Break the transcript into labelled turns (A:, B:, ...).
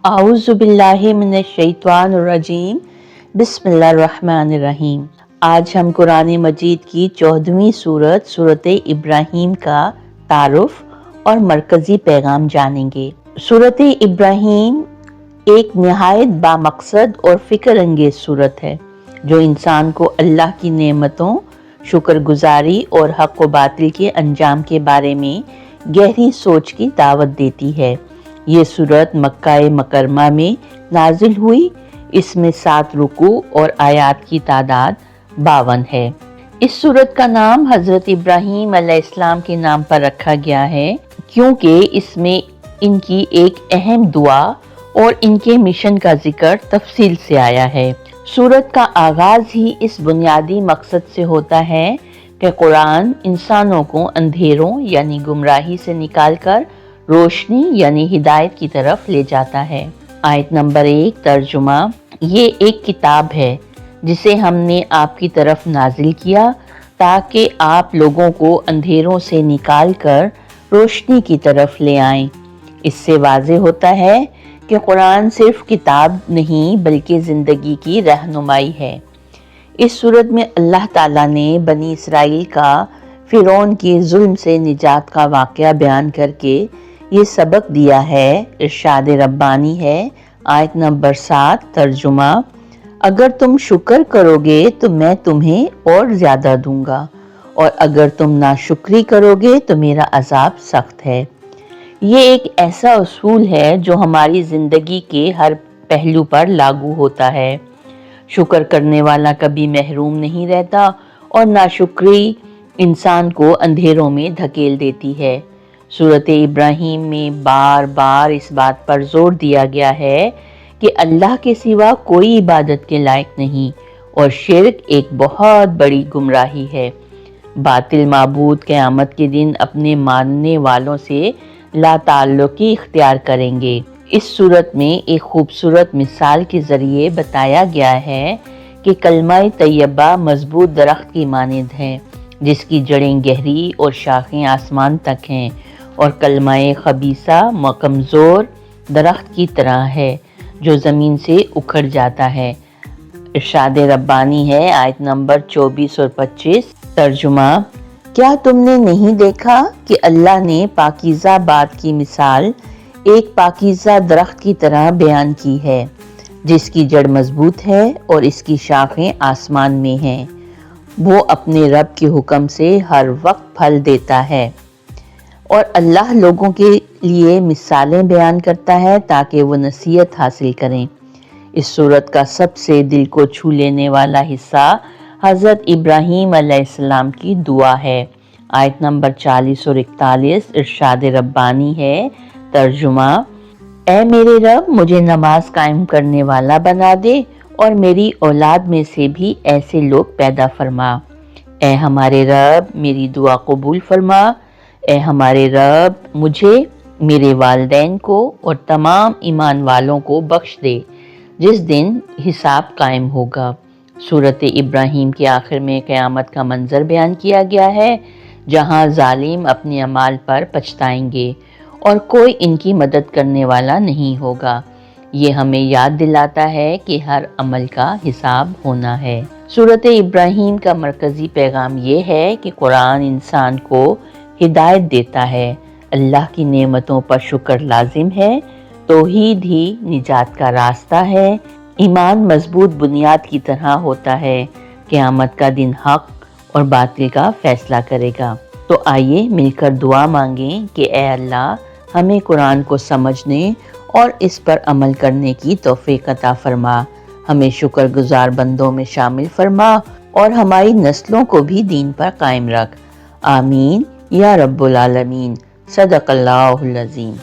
A: आऊज़ु बिल्लाहि मिनश्शैतानिर्रजीम बिस्मिल्लाहिर्रहमानिर्रहीम। आज हम कुरान मजीद की 14वीं सूरत इब्राहीम का तारुफ और मरकज़ी पैगाम जानेंगे। सूरत इब्राहीम एक निहायत बामकसद और फ़िक्र अंगेज़ सूरत है जो इंसान को अल्लाह की नेमतों, शुक्रगुजारी और हक़ व बातिल के अंजाम के बारे में गहरी सोच की दावत देती है। ये सूरत मक्का मुकरमा में नाजिल हुई। इसमें 7 रुकू और आयात की तादाद 52 है। इस सूरत का नाम हज़रत इब्राहीम अलैहिस्सलाम के नाम पर रखा गया है क्योंकि इसमें इनकी एक अहम दुआ और इनके मिशन का जिक्र तफसील से आया है। सूरत का आगाज ही इस बुनियादी मकसद से होता है कि कुरान इंसानों को अंधेरों यानी गुमराही से निकालकर रोशनी यानी हिदायत की तरफ ले जाता है। आयत नंबर 1 तर्जुमा। ये एक किताब है जिसे हमने आपकी तरफ नाजिल किया ताकि आप लोगों को अंधेरों से निकालकर रोशनी की तरफ ले आएं। इससे वाज़ेह होता है कि कुरान सिर्फ किताब नहीं बल्कि ज़िंदगी की रहनुमाई है। इस सूरत में अल्लाह ताला ने बनी इसराइल का फ़िरौन के जुल्म से निजात का वाक़या बयान करके ये सबक दिया है। इरशाद रब्बानी है। आयत नंबर 7 तर्जुमा। अगर तुम शुक्र करोगे तो मैं तुम्हें और ज़्यादा दूंगा और अगर तुम नाशुक्री करोगे तो मेरा अजाब सख्त है। ये एक ऐसा उसूल है जो हमारी ज़िंदगी के हर पहलू पर लागू होता है। शुक्र करने वाला कभी महरूम नहीं रहता और नाशुक्री इंसान को अंधेरों में धकेल देती है। सूरत इब्राहीम में बार बार इस बात पर जोर दिया गया है कि अल्लाह के सिवा कोई इबादत के लायक नहीं और शिर्क एक बहुत बड़ी गुमराही है। बातिल माबूद क़यामत के दिन अपने मानने वालों से लाताल्लुकी इख्तियार करेंगे। इस सूरत में एक खूबसूरत मिसाल के ज़रिए बताया गया है कि कलमा तैयबा मजबूत दरख्त की मानद है जिसकी जड़ें गहरी और शाखें आसमान तक हैं और कलमाए खबीसा कमज़ोर दरख्त की तरह है जो ज़मीन से उखड़ जाता है। इरशाद रब्बानी है। आयत नंबर 24 और 25 तर्जुमा। क्या तुमने नहीं देखा कि अल्लाह ने पाकीज़ा बात की मिसाल एक पाकीज़ा दरख्त की तरह बयान की है जिसकी जड़ मजबूत है और इसकी शाखें आसमान में हैं। वो अपने रब के हुक्म से हर वक्त फल देता है और अल्लाह लोगों के लिए मिसालें बयान करता है ताकि वो नसीहत हासिल करें। इस सूरत का सबसे दिल को छू लेने वाला हिस्सा हज़रत इब्राहीम अलैहिस्सलाम की दुआ है। आयत नंबर 40 और 41 इरशाद रब्बानी है। तर्जुमा। ए मेरे रब मुझे नमाज कायम करने वाला बना दे और मेरी औलाद में से भी ऐसे लोग पैदा फरमा। ए हमारे रब मेरी दुआ कबूल फरमा। ए हमारे रब मुझे, मेरे वालिदैन को और तमाम ईमान वालों को बख्श दे जिस दिन हिसाब कायम होगा। सूरत इब्राहीम के आखिर में क़यामत का मंजर बयान किया गया है जहां जालिम अपने अमाल पर पछताएंगे और कोई इनकी मदद करने वाला नहीं होगा। ये हमें याद दिलाता है कि हर अमल का हिसाब होना है। सूरत इब्राहीम का मरकज़ी पैगाम ये है कि कुरान इंसान को हिदायत देता है। अल्लाह की नेमतों पर शुक्र लाजिम है। तौहीद ही निजात का रास्ता है। ईमान मजबूत बुनियाद की तरह होता है। क़यामत का दिन हक और बातिल का फैसला करेगा। तो आइए मिलकर दुआ मांगें कि ए अल्लाह हमें कुरान को समझने और इस पर अमल करने की तौफीक अता फरमा। हमें शुक्रगुजार बंदों में शामिल फरमा और हमारी नस्लों को भी दीन पर कायम रख। आमीन या रब्बुल आलमीन। सदक़ल्लाहुल अज़ीम।